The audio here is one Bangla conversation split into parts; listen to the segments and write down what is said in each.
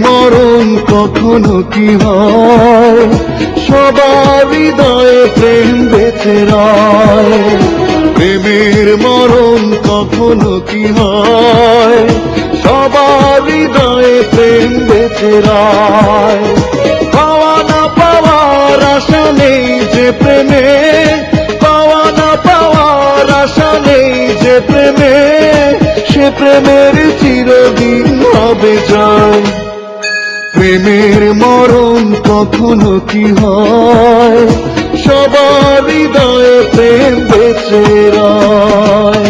মরণ কখনো কি হয়, সবার হৃদয়ে প্রেম বেঁচে রয়। প্রেমের মরণ কখনো কি হয়, সবার হৃদয়ে প্রেম বেঁচে রয়। পাওয়া না পাওয়ার আশা নেই যে প্রেমে, পাওয়া না পাওয়ার আশা নেই যে প্রেমে, সে প্রেমের চিরদিন হবে জয়। প্রেমের মরণ কখনো কি হয়, সবার হৃদয়ে প্রেম বেঁচে রয়।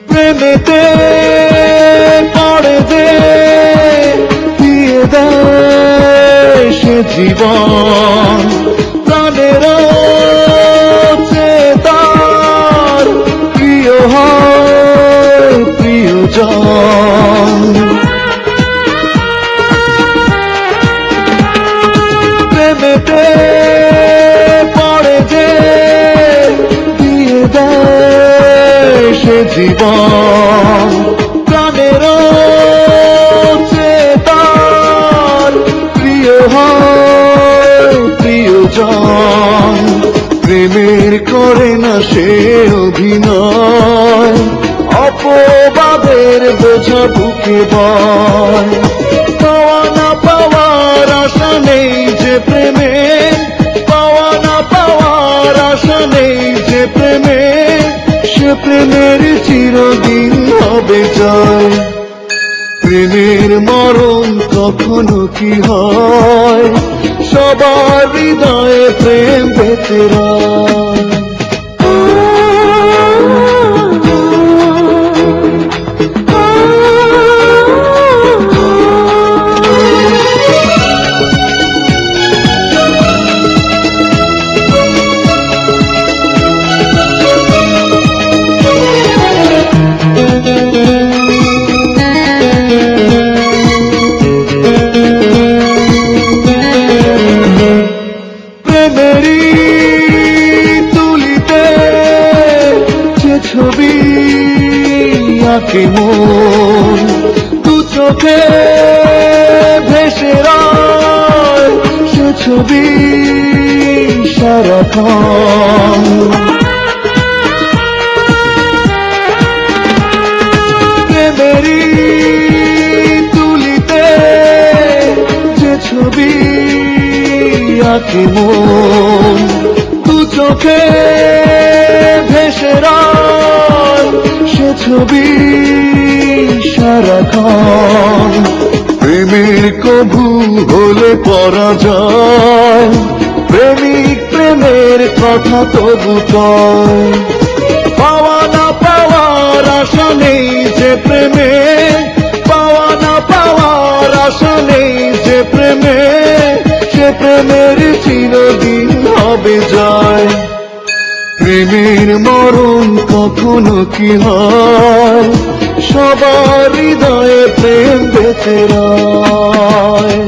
প্রেমেতে পড়ে যে দিয়ে দেয় সে জীবন, প্রাণের চেতার প্রিয় হয় প্রিয়জন। প্রেমেতে পড়ে যে দিয়ে দেয় সে জীবন, প্রাণের চেতার প্রিয় হয় প্রিয়জন। প্রেমের করে না সে অভিনয়, অপবাদের বোঝা বুকে বয়। পাওয়া না পাওয়ার আশা নেই যে প্রেমে, পাওয়া না পাওয়ার আশা নেই যে প্রেমে, সে প্রেমের চিরদিন হবে জয়। প্রেমের মরণ কখনো কি হয়, সবার হৃদয়ে প্রেম বেঁচে রয়। প্রেমেরই তুলিতে যে ছবি আঁকে মন, দু চোখে ভেসে রয় সে ছবি সারাক্ষণ। প্রেমেরই তুলিতে যে ছবি আঁকে মন, দু চোখে ভেসে রয় সে ছবি সারাক্ষণ। প্রেমের কভু হলে পরাজয়, প্রেমিক প্রেমের কথা তবু কয়। পাওয়া না পাওয়ার আশা নেই যে প্রেমে, পাওয়া না পাওয়ার আশা নেই যে প্রেমে, সে প্রেমের চিরদিন হবে জয়। প্রেমের মরণ কখনো কি হয়, সবার হৃদয়ে প্রেম বেঁচে রয়।